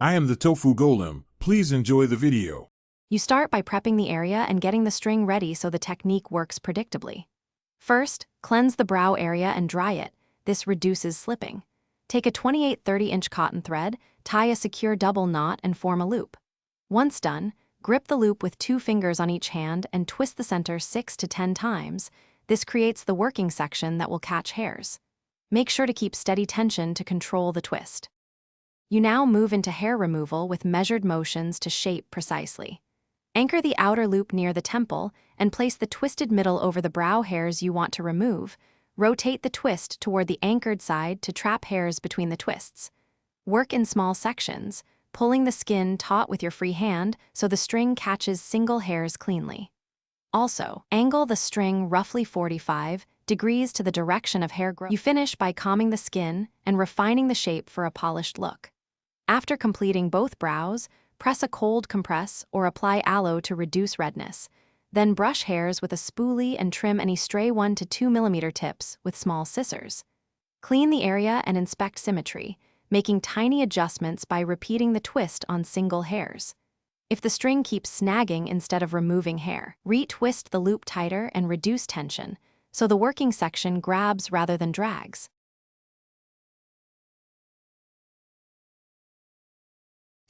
I am the Tofu Golem. Please enjoy the video. You start by prepping the area and getting the string ready so the technique works predictably. First, cleanse the brow area and dry it. This reduces slipping. Take a 28-30-inch cotton thread, tie a secure double knot, and form a loop. Once done, grip the loop with 2 fingers on each hand and twist the center 6 to 10 times. This creates the working section that will catch hairs. Make sure to keep steady tension to control the twist. You now move into hair removal with measured motions to shape precisely. Anchor the outer loop near the temple and place the twisted middle over the brow hairs you want to remove. Rotate the twist toward the anchored side to trap hairs between the twists. Work in small sections, pulling the skin taut with your free hand so the string catches single hairs cleanly. Also, angle the string roughly 45 degrees to the direction of hair growth. You finish by combing the skin and refining the shape for a polished look. After completing both brows, press a cold compress or apply aloe to reduce redness. Then brush hairs with a spoolie and trim any stray 1 to 2 millimeter tips with small scissors. Clean the area and inspect symmetry, making tiny adjustments by repeating the twist on single hairs. If the string keeps snagging instead of removing hair, retwist the loop tighter and reduce tension, so the working section grabs rather than drags.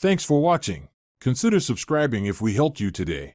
Thanks for watching. Consider subscribing if we helped you today.